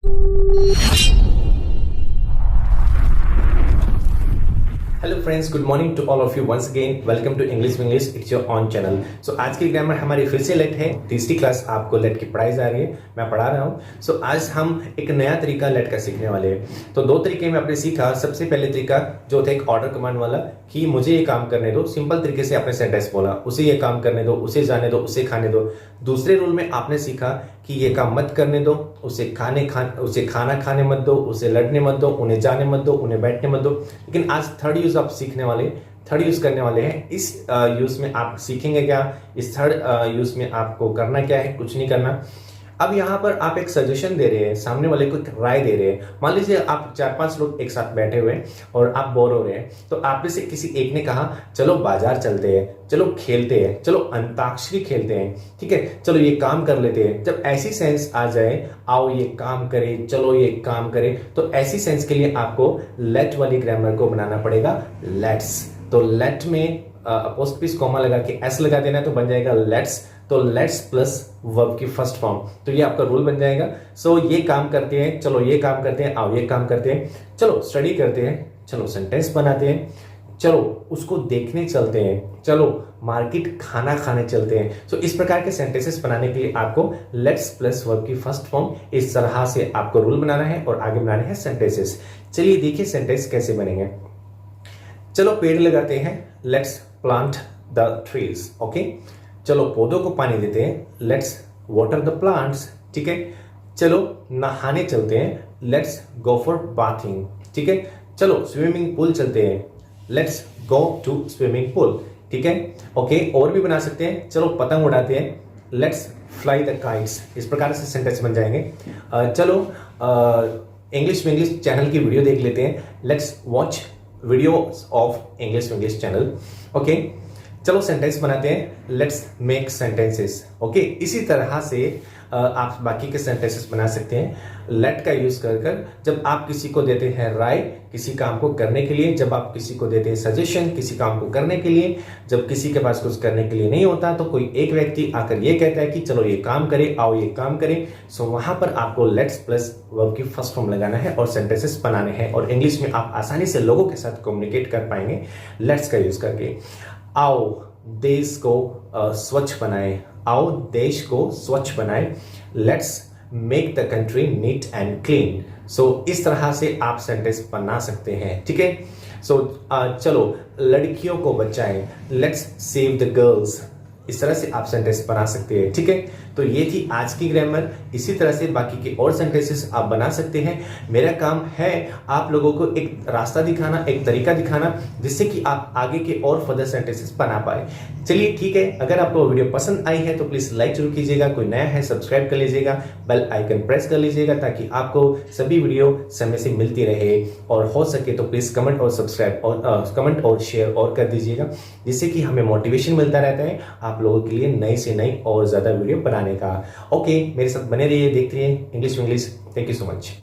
Hello friends, good morning to all of you once again. Welcome to English Vinglish, it's your own channel. So आज की grammar हमारी फिर से late है। तीसरी क्लास आपको लेट की पढ़ाई जा रही है, मैं पढ़ा रहा हूँ। सो आज हम एक नया तरीका लेट का सीखने वाले हैं। तो दो तरीके में आपने सीखा। सबसे पहले तरीका जो था एक ऑर्डर कमांड वाला, कि मुझे ये काम करने दो। सिंपल तरीके से आपने सेंटेंस बोला, उसे ये काम करने दो, उसे जाने दो, उसे खाने दो। दूसरे रूल में आपने सीखा कि ये काम मत करने दो, उसे खाना खाने मत दो, उसे लड़ने मत दो, उन्हें जाने मत दो, उन्हें बैठने मत दो। लेकिन आज थर्ड यूज आप सीखने वाले, थर्ड यूज करने वाले हैं। इस यूज में आप सीखेंगे क्या, इस थर्ड यूज में आपको करना क्या है, कुछ नहीं करना। अब यहाँ पर आप एक सजेशन दे रहे हैं, सामने वाले को एक राय दे रहे हैं। मान लीजिए आप 4-5 लोग एक साथ बैठे हुए हैं और आप बोर हो रहे हैं, तो आप में से किसी एक ने कहा चलो बाजार चलते हैं, चलो खेलते हैं, चलो अंताक्षरी खेलते हैं, ठीक है, चलो ये काम कर लेते हैं। जब ऐसी सेंस आ जाए, आओ ये काम करें, चलो ये काम करें, तो ऐसी सेंस के लिए आपको लेट वाली ग्रामर को बनाना पड़ेगा, लेट्स। तो लेट में अपोस्ट्रोफी कॉमा लगा के एस लगा देना, तो बन जाएगा लेट्स। तो लेट्स प्लस वर्ब की फर्स्ट फॉर्म, तो ये आपका रूल बन जाएगा। सो ये काम करते हैं, चलो ये काम करते हैं, आओ ये काम करते हैं, चलो स्टडी करते हैं, चलो सेंटेंस बनाते हैं, चलो उसको देखने चलते हैं, चलो मार्केट खाना खाने चलते हैं। सो इस प्रकार के सेंटेंसेस बनाने के लिए आपको लेट्स प्लस वर्ब की फर्स्ट फॉर्म इस तरह से आपको रूल बनाना है और आगे बनाने हैं सेंटेंसेस। चलिए देखिए सेंटेंस कैसे बनेंगे। चलो पेड़ लगाते हैं, let's plant the trees. Okay, चलो पौधों को पानी देते हैं, लेट्स वाटर द प्लांट्स। ठीक है, चलो नहाने चलते हैं, लेट्स गो फॉर बाथिंग। ठीक है, चलो स्विमिंग पूल चलते हैं, let's go to swimming pool. ठीक है, ओके, और भी बना सकते हैं, चलो पतंग उड़ाते हैं, लेट्स फ्लाई द काइट्स। इस प्रकार से सेंटेंस बन जाएंगे। चलो इंग्लिश विंग्लिश चैनल की वीडियो देख लेते हैं, let's watch videos of English Vinglish channel. Okay, चलो सेंटेंस बनाते हैं, लेट्स मेक सेंटेंसेस। ओके, इसी तरह से आप बाकी के सेंटेंसेस बना सकते हैं लेट का यूज कर कर। जब आप किसी को देते हैं राय किसी काम को करने के लिए, जब आप किसी को देते हैं सजेशन किसी काम को करने के लिए, जब किसी के पास कुछ करने के लिए नहीं होता, तो कोई एक व्यक्ति आकर ये कहता है कि चलो ये काम करें, आओ ये काम करें। सो वहां पर आपको लेट्स प्लस वर्ब की फर्स्ट फॉर्म लगाना है और सेंटेंसेस बनाने हैं, और इंग्लिश में आप आसानी से लोगों के साथ कम्युनिकेट कर पाएंगे लेट्स का यूज करके। आओ देश को स्वच्छ बनाएं, आओ देश को स्वच्छ बनाएं, let's make the country neat and clean. So इस तरह से आप सेंटेंस बना सकते हैं। ठीक है, सो चलो लड़कियों को बचाएं, लेट्स सेव द गर्ल्स। इस तरह से आप सेंटेंस बना सकते हैं। ठीक है, तो ये थी आज की ग्रामर। इसी तरह से बाकी के और सेंटेंसेस आप बना सकते हैं। मेरा काम है आप लोगों को एक रास्ता दिखाना, एक तरीका दिखाना, जिससे कि आप आगे के और फर्दर सेंटेंसेस बना पाए। चलिए ठीक है, अगर आपको वीडियो पसंद आई है तो प्लीज लाइक जरूर कीजिएगा, कोई नया है सब्सक्राइब कर लीजिएगा, बेल आइकन प्रेस कर लीजिएगा, ताकि आपको सभी वीडियो समय से मिलती रहे। और हो सके तो प्लीज कमेंट और सब्सक्राइब और कमेंट और शेयर और कर दीजिएगा, जिससे कि हमें मोटिवेशन मिलता रहता है आप लोगों के लिए नई से नई और ज्यादा वीडियो बनाने का। ओके, मेरे साथ बने रहिए, देखते रहिए English Vinglish. Thank you so much.